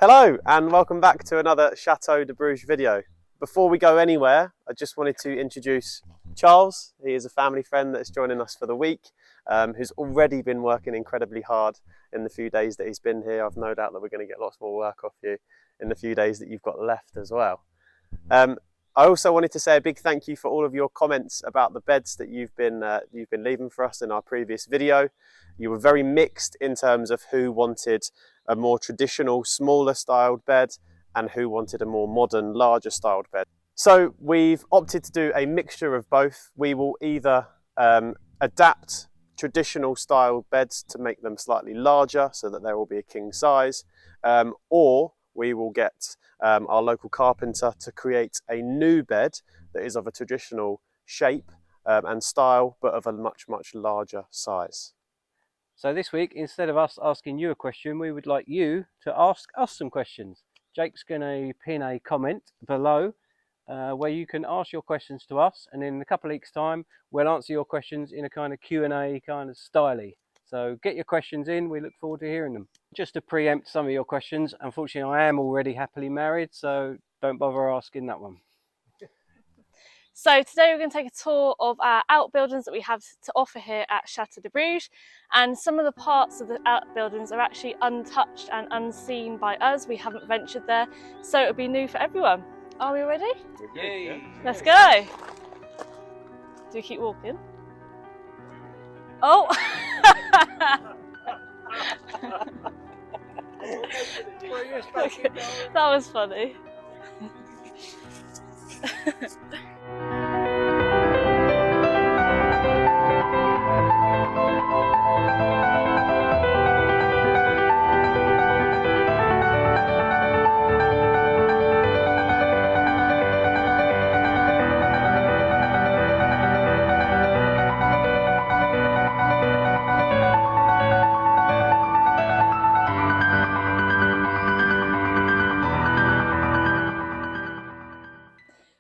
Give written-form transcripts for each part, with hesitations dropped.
Hello and welcome back to another Chateau de Bruges video. Before we go anywhere, I just wanted to introduce Charles. He is a family friend that's joining us for the week, who's already been working incredibly hard in the few days that he's been here. I've no doubt that we're going to get lots more work off you in the few days that you've got left as well. I also wanted to say a big thank you for all of your comments about the beds that you've been leaving for us in our previous video. You were very mixed in terms of who wanted a more traditional, smaller styled bed and who wanted a more modern, larger styled bed. So we've opted to do a mixture of both. We will either adapt traditional style beds to make them slightly larger so that there will be a king size, or we will get our local carpenter to create a new bed that is of a traditional shape and style, but of a much, much larger size. So this week, instead of us asking you a question, we would like you to ask us some questions. Jake's going to pin a comment below where you can ask your questions to us, and in a couple of weeks' time, we'll answer your questions in a kind of Q&A kind of style. So get your questions in, we look forward to hearing them. Just to preempt some of your questions, unfortunately I am already happily married, so don't bother asking that one. So today we're going to take a tour of our outbuildings that we have to offer here at Chateau de Bruges, and some of the parts of the outbuildings are actually untouched and unseen by us. We haven't ventured there, so it'll be new for everyone. Are we ready? Yay! Let's go! Do you keep walking? Oh! Okay, that was funny.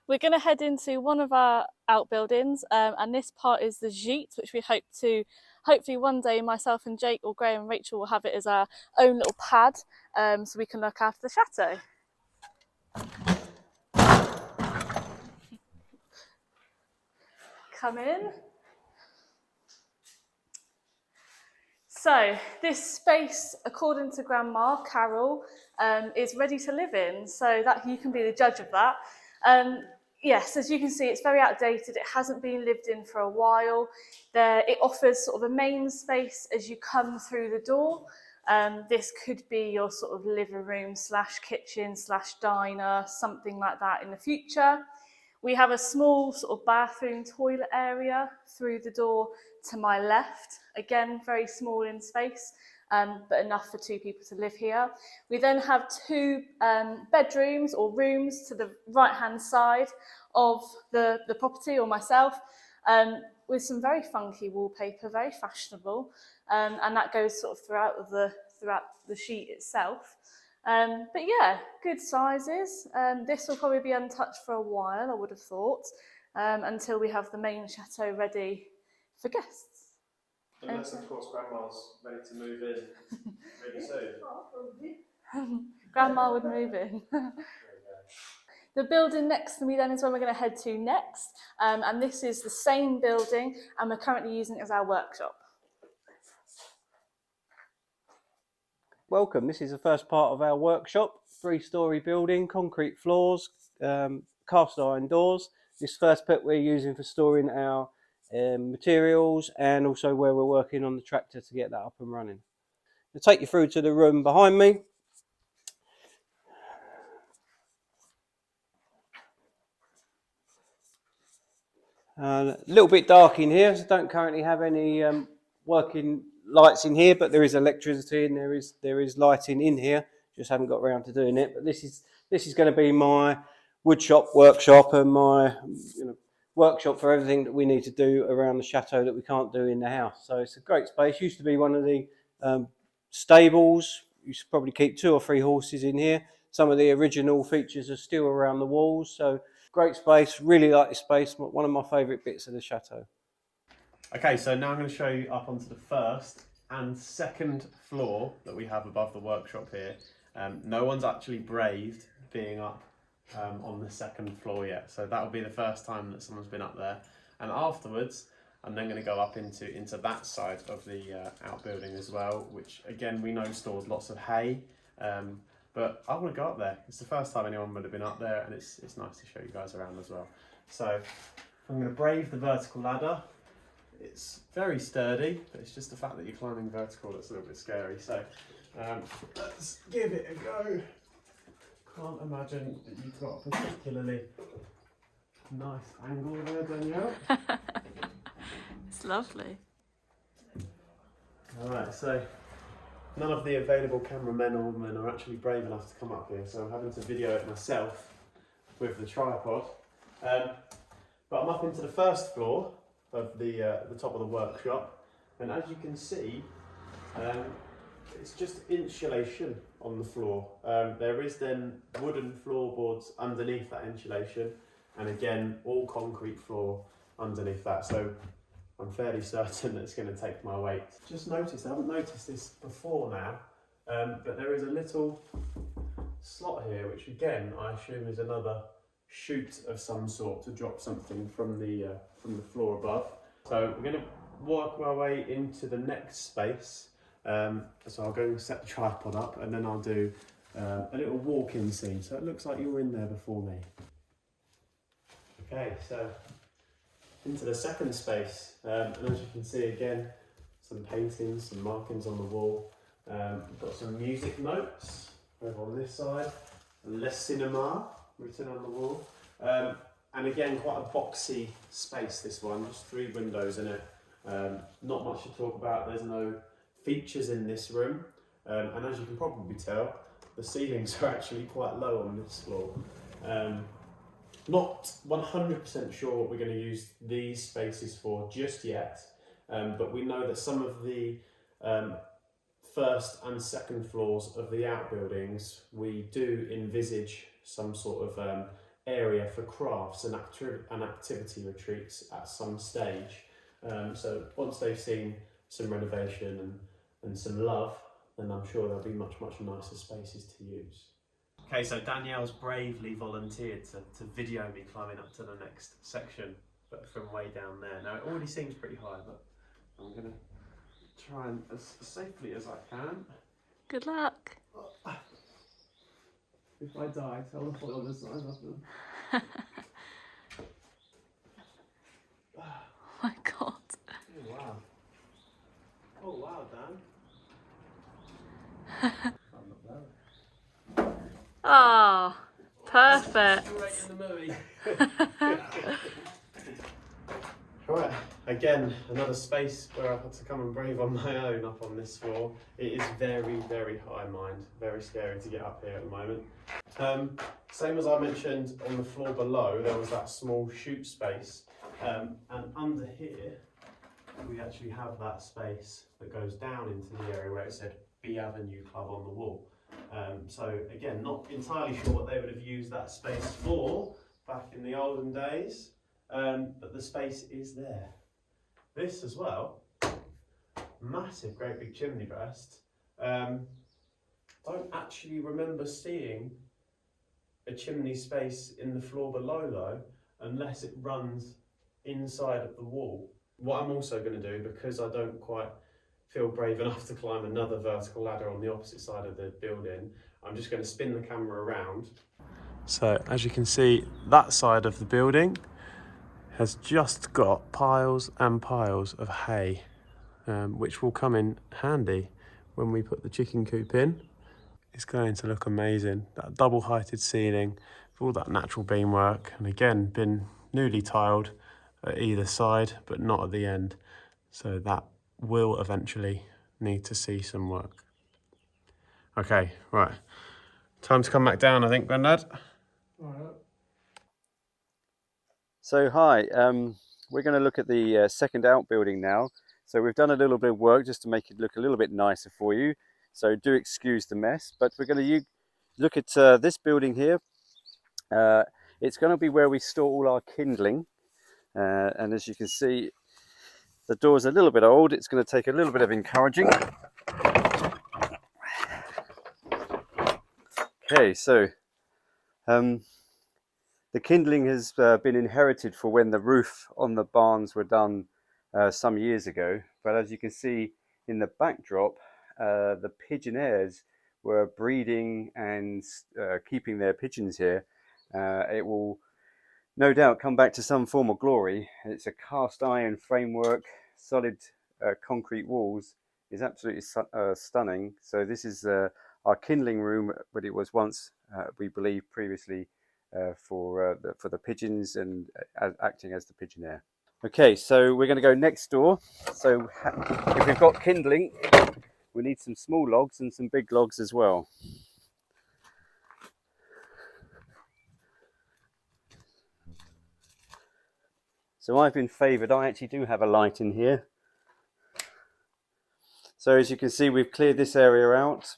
We're going to head into one of our outbuildings, and this part is the Chute, which we hope to, hopefully one day myself and Jake or Graham and Rachel will have it as our own little pad, so we can look after the chateau. Come in. So this space, according to Grandma Carol, is ready to live in, so that you can be the judge of that. Yes, as you can see, it's very outdated. It hasn't been lived in for a while. It offers sort of a main space as you come through the door. This could be your sort of living room slash kitchen slash diner, something like that in the future. We have a small sort of bathroom toilet area through the door to my left. Again, very small in space, but enough for two people to live here. We then have two bedrooms or rooms to the right-hand side of the property, or myself, with some very funky wallpaper, very fashionable, and that goes sort of throughout the sheet itself. But yeah, good sizes. This will probably be untouched for a while, I would have thought, until we have the main chateau ready for guests. Unless, of course, Grandma's ready to move in really soon. Grandma would move in. The building next to me then is where we're going to head to next, and this is the same building, and we're currently using it as our workshop. Welcome, this is the first part of our workshop. 3-storey building, concrete floors, cast iron doors. This first bit we're using for storing our materials, and also where we're working on the tractor to get that up and running. I'll take you through to the room behind me. A little bit dark in here, so don't currently have any working lights in here, but there is electricity and there is lighting in here. Just haven't got around to doing it. But this is going to be my woodshop workshop and my workshop for everything that we need to do around the chateau that we can't do in the house. So it's a great space. Used to be one of the stables. Used to probably keep 2 or 3 horses in here. Some of the original features are still around the walls. So great space. Really like this space. One of my favourite bits of the chateau. Okay, so now I'm going to show you up onto the first and second floor that we have above the workshop here. No one's actually braved being up on the second floor yet, so that will be the first time that someone's been up there. And afterwards, I'm then going to go up into that side of the outbuilding as well, which again we know stores lots of hay. But I want to go up there. It's the first time anyone would have been up there, and it's nice to show you guys around as well. So I'm going to brave the vertical ladder. It's very sturdy, but it's just the fact that you're climbing vertical that's a little bit scary. So let's give it a go. Can't imagine that you've got a particularly nice angle there, Danielle. It's lovely. Alright, so none of the available cameramen or women are actually brave enough to come up here, so I'm having to video it myself with the tripod. But I'm up into the first floor of the top of the workshop, and as you can see, it's just insulation on the floor. There is then wooden floorboards underneath that insulation, and again all concrete floor underneath that. So I'm fairly certain that it's going to take my weight. Just noticed, I haven't noticed this before now, but there is a little slot here, which again I assume is another chute of some sort to drop something from the floor above. So we're going to work our way into the next space. So I'll go set the tripod up, and then I'll do a little walk-in scene. So it looks like you were in there before me. Okay, so into the second space, and as you can see again, some paintings, some markings on the wall. We've got some music notes over on this side, Le Cinema written on the wall, and again quite a boxy space, this one, just 3 windows in it. Not much to talk about, there's no features in this room, and as you can probably tell, the ceilings are actually quite low on this floor. Not 100% sure what we're going to use these spaces for just yet, but we know that some of the first and second floors of the outbuildings, we do envisage some sort of area for crafts and activity retreats at some stage. So once they've seen some renovation and some love, then I'm sure there'll be much nicer spaces to use. Okay, so Danielle's bravely volunteered to video me climbing up to the next section, but from way down there. Now it already seems pretty high, but I'm going to try and as safely as I can. Good luck. If I die, tell the followers that I love them. Oh my god. Oh wow. Oh wow, Dan. I'm not there. Oh, perfect. Straight in the movie. Right, again, another space where I've had to come and brave on my own up on this floor. It is very high, mind. Very scary to get up here at the moment. Same as I mentioned on the floor below, there was that small chute space. And under here, we actually have that space that goes down into the area where it said B Avenue Club on the wall. So again, not entirely sure what they would have used that space for back in the olden days, but the space is there. This as well, massive, great big chimney breast. Don't actually remember seeing a chimney space in the floor below though, unless it runs inside of the wall. What I'm also going to do, because I don't quite feel brave enough to climb another vertical ladder on the opposite side of the building, I'm just going to spin the camera around. So as you can see, that side of the building has just got piles and piles of hay, which will come in handy when we put the chicken coop in. It's going to look amazing. That double heighted ceiling with all that natural beamwork, and again been newly tiled at either side but not at the end, so that will eventually need to see some work. Okay, right, time to come back down, I think, Grandad. All right. So hi, we're going to look at the second outbuilding now. So we've done a little bit of work just to make it look a little bit nicer for you, so do excuse the mess, but we're going to look at this building here. It's going to be where we store all our kindling, and as you can see, the door's a little bit old. It's going to take a little bit of encouraging. Okay, so the kindling has been inherited for when the roof on the barns were done some years ago. But as you can see in the backdrop, the pigeonniers were breeding and keeping their pigeons here. It will no doubt come back to some form of glory. It's a cast iron framework, solid concrete walls. Is absolutely stunning. So this is our kindling room, but it was once, we believe, previously for the pigeons and acting as the pigeonnier. Okay, so we're going to go next door. So if we've got kindling, we need some small logs and some big logs as well. So I've been favoured. I actually do have a light in here. So as you can see, we've cleared this area out.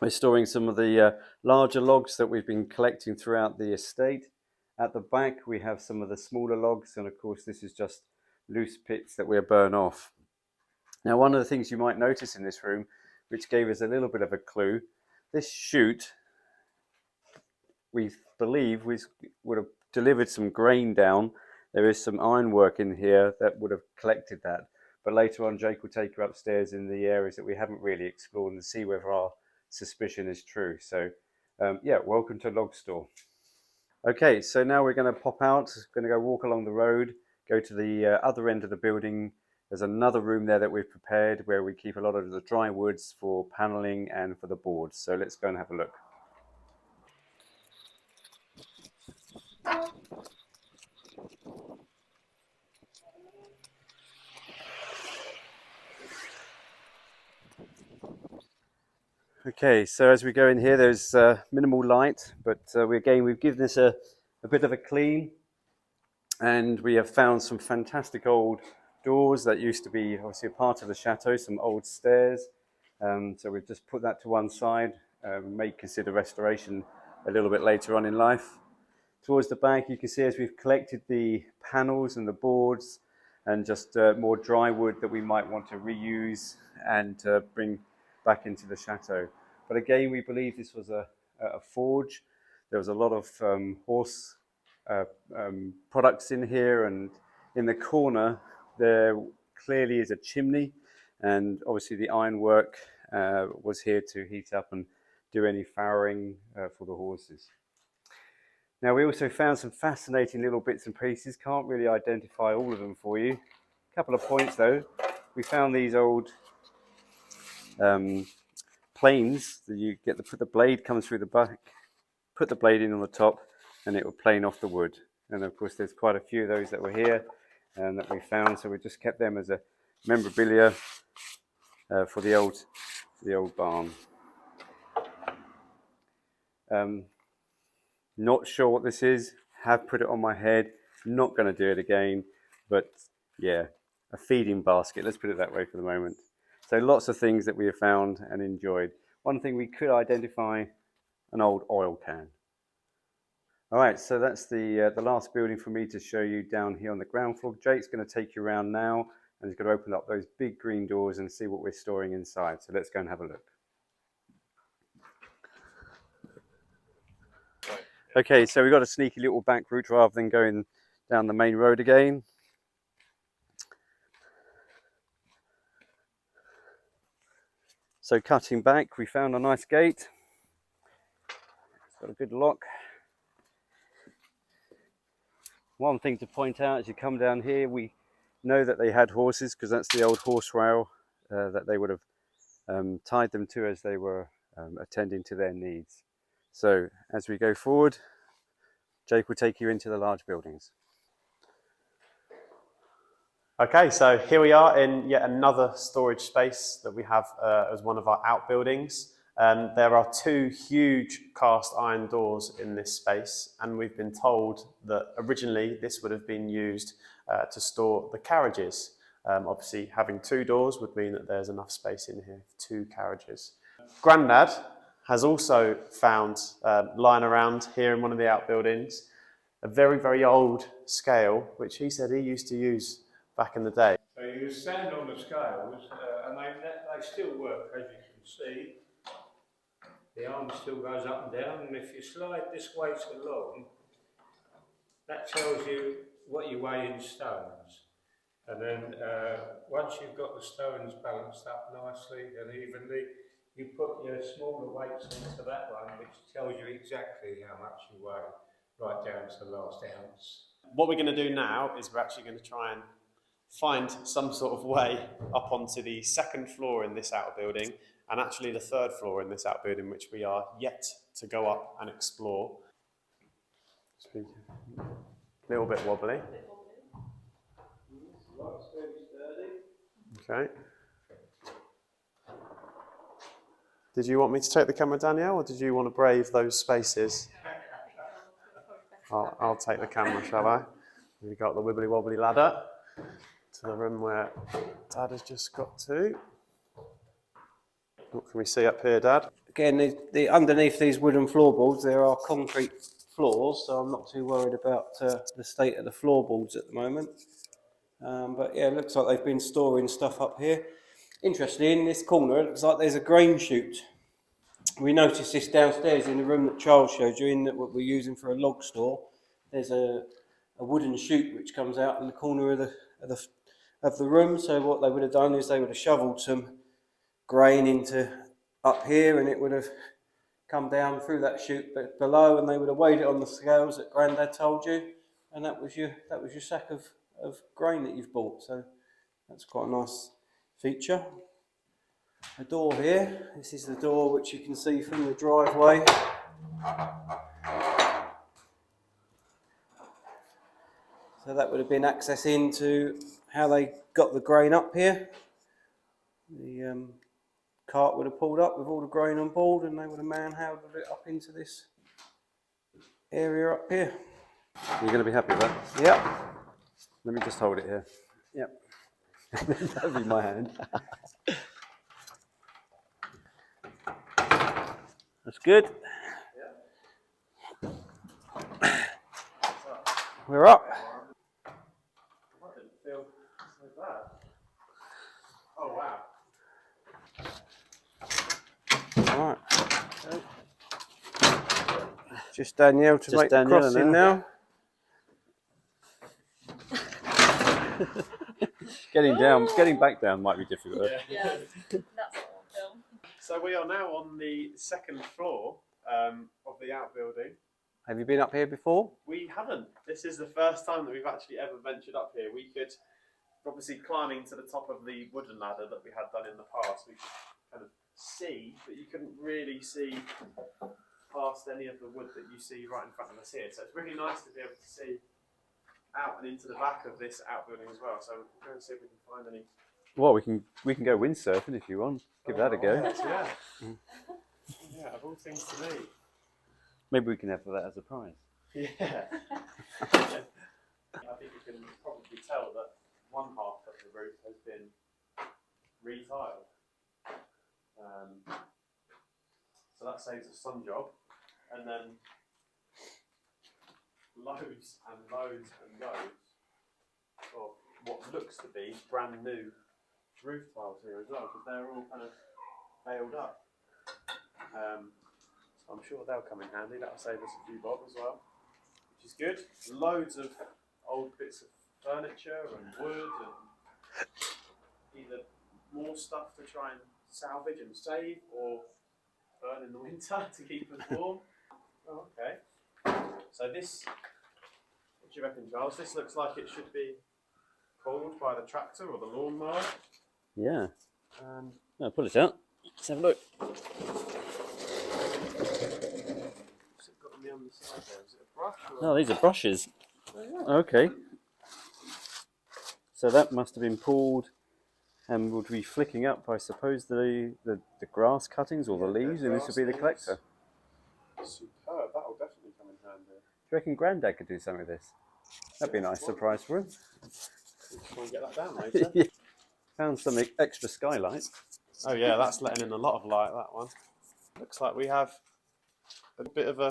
We're storing some of the larger logs that we've been collecting throughout the estate. At the back, we have some of the smaller logs, and of course, this is just loose pits that we'll burn off. Now, one of the things you might notice in this room, which gave us a little bit of a clue, this chute, we believe, would have delivered some grain down. There is some ironwork in here that would have collected that. But later on, Jake will take you upstairs in the areas that we haven't really explored and see whether our suspicion is true. So, yeah, welcome to Log Store. Okay, so now we're going to pop out, going to go walk along the road, go to the other end of the building. There's another room there that we've prepared where we keep a lot of the dry woods for paneling and for the boards. So let's go and have a look. Okay, so as we go in here, there's minimal light, but we've given this a bit of a clean, and we have found some fantastic old doors that used to be obviously a part of the chateau, some old stairs. So we've just put that to one side. May consider restoration a little bit later on in life. Towards the back, you can see as we've collected the panels and the boards and just more dry wood that we might want to reuse and bring back into the chateau. But again, we believe this was a forge. There was a lot of horse products in here, and in the corner there clearly is a chimney, and obviously the ironwork was here to heat up and do any farrowing for the horses. Now, we also found some fascinating little bits and pieces. Can't really identify all of them for you. A couple of points though. We found these old planes that you get the blade comes through the back, put the blade in on the top, and it will plane off the wood. And of course, there's quite a few of those that were here and that we found, so we just kept them as a memorabilia for the old barn. Not sure what this is. Have put it on my head. Not going to do it again, but yeah, a feeding basket. Let's put it that way for the moment. So lots of things that we have found and enjoyed. One thing we could identify, an old oil can. All right, so that's the last building for me to show you down here on the ground floor. Jake's going to take you around now, and he's going to open up those big green doors and see what we're storing inside. So let's go and have a look. Okay, so we've got a sneaky little back route rather than going down the main road again. So cutting back, we found a nice gate. It's got a good lock. One thing to point out as you come down here, we know that they had horses because that's the old horse rail that they would have tied them to as they were attending to their needs. So as we go forward, Jake will take you into the large buildings. Okay, so here we are in yet another storage space that we have as one of our outbuildings. There are two huge cast iron doors in this space, and we've been told that originally this would have been used to store the carriages. Obviously, having two doors would mean that there's enough space in here for two carriages. Grandad has also found, lying around here in one of the outbuildings, a very, very old scale, which he said he used to use back in the day. So you stand on the scales, and they still work, as you can see. the arm still goes up and down, and if you slide this weight along, that tells you what you weigh in stones. And then once you've got the stones balanced up nicely and evenly, you put your smaller weights into that one, which tells you exactly how much you weigh, right down to the last ounce. What we're going to do now is we're actually going to try and find some sort of way up onto the second floor in this outbuilding, and actually the third floor in this outbuilding, which we are yet to go up and explore. A little bit wobbly. Okay. Did you want me to take the camera, Danielle, or did you want to brave those spaces? I'll take the camera, shall I? We've got the wibbly wobbly ladder to the room where Dad has just got to. What can we see up here, Dad? Again, underneath these wooden floorboards there are concrete floors, so I'm not too worried about the state of the floorboards at the moment. But yeah, it looks like they've been storing stuff up here. Interestingly, in this corner, it looks like there's a grain chute. We noticed this downstairs in the room that Charles showed you, in that what we're using for a log store. There's a wooden chute which comes out in the corner of the room. So what they would have done is they would have shoveled some grain into up here, and it would have come down through that chute below, and they would have weighed it on the scales that Grandad told you, and that was your sack of grain that you've bought. So that's quite a nice feature. A door here. This is the door which you can see from the driveway. So that would have been access into how they got the grain up here. The cart would have pulled up with all the grain on board, and they would have manhandled it up into this area up here. You're going to be happy with that? Yep. Let me just hold it here. Yep. That'll be my hand. That's good. We're up. That didn't feel so bad. Oh wow. All right. Just Danielle to make the crossing now. Getting back down might be difficult. Yeah, that's what I'll film. So we are now on the second floor of the outbuilding. Have you been up here before? We haven't. This is the first time that we've actually ever ventured up here. We could, obviously climbing to the top of the wooden ladder that we had done in the past, we could kind of see, but you couldn't really see past any of the wood that you see right in front of us here. So it's really nice to be able to see out and into the back of this outbuilding as well. So we'll go and see if we can find any. Well, we can go windsurfing if you want. Give that a go. Yeah. Yeah, of all things to me. Maybe we can have that as a prize. Yeah. I think you can probably tell that one half of the roof has been retiled. So that saves us some job. And then loads and loads and loads of what looks to be brand new roof tiles here as well, because they're all kind of nailed up. So I'm sure they'll come in handy. That'll save us a few bob as well, which is good. Loads of old bits of furniture and wood, and either more stuff to try and salvage and save, or burn in the winter to keep us warm. Oh, okay. So this, what do you reckon, Charles? This looks like it should be pulled by the tractor or the lawnmower. Yeah. No, pull it out. Let's have a look. What's it got on the underside there? Is it a brush? Or No, these are brushes. Okay. So that must have been pulled and would be flicking up, I suppose, the grass cuttings or the leaves, and this would be the collector. Superb. That will definitely come in handy. Do you reckon Grandad could do some of this? That'd be a nice surprise for him. Try and get that down later. Yeah. Found some extra skylight. Oh yeah, that's letting in a lot of light, that one. Looks like we have a bit of a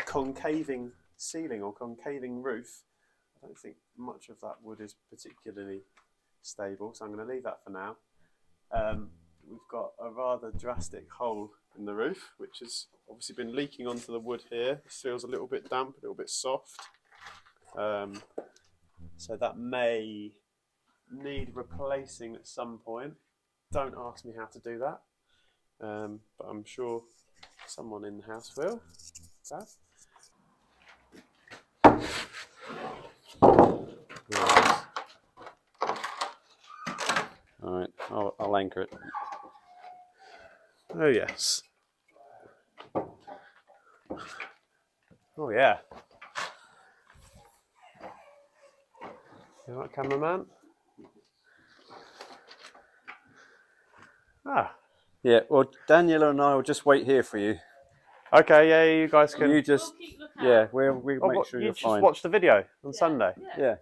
concaving ceiling or concaving roof. I don't think much of that wood is particularly stable, so I'm going to leave that for now. We've got a rather drastic hole in the roof, which has obviously been leaking onto the wood here. This feels a little bit damp, a little bit soft. So that may need replacing at some point. Don't ask me how to do that, but I'm sure someone in the house will. Dad? All right, I'll anchor it. Oh yes. Oh yeah. You all right, cameraman? Ah. Yeah, well, Daniela and I will just wait here for you. Okay, yeah, you guys can. You just, yeah, we'll make sure you you're just fine. watch the video on Sunday. Yeah.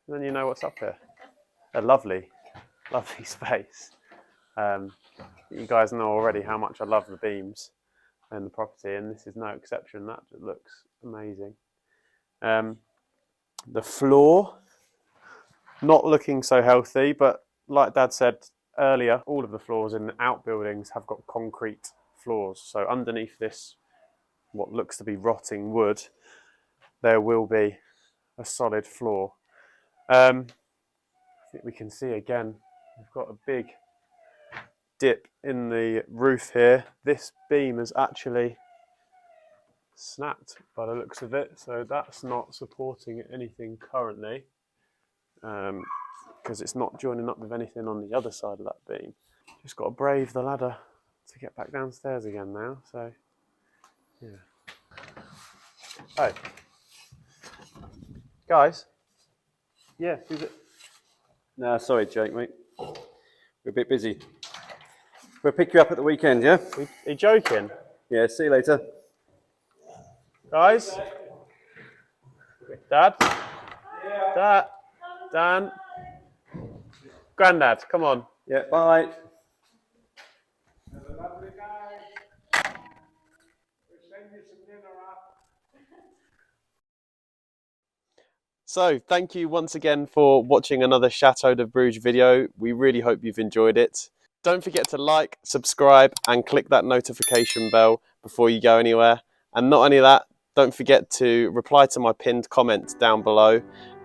And then you know what's up here. A lovely, lovely space. You guys know already how much I love the beams and the property, and this is no exception. That just looks amazing. The floor, not looking so healthy, but like Dad said earlier, all of the floors in the outbuildings have got concrete floors. So underneath this, what looks to be rotting wood, there will be a solid floor. I think we can see again, we've got a big dip in the roof here. This beam has actually snapped by the looks of it, so that's not supporting anything currently, because it's not joining up with anything on the other side of that beam. Just got to brave the ladder to get back downstairs again now, so yeah. Hey guys, yeah, who's it? No, sorry, Jake, mate. We're a bit busy. We'll pick you up at the weekend, yeah? Are you joking? Yeah, see you later. Guys? Dad? Dad? Dan? Grandad, come on. Yeah, bye. Have a lovely day. We'll send you some dinner up. So, thank you once again for watching another Chateau de Bruges video. We really hope you've enjoyed it. Don't forget to like, subscribe and click that notification bell before you go anywhere. And not only that, don't forget to reply to my pinned comment down below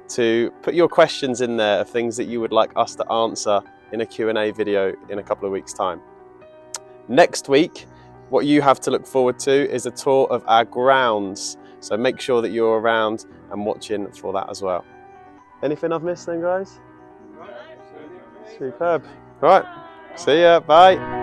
to put your questions in there of things that you would like us to answer in a Q&A video in a couple of weeks' time. Next week, what you have to look forward to is a tour of our grounds. So make sure that you're around and watching for that as well. Anything I've missed then, guys? Superb. Right, see ya, bye.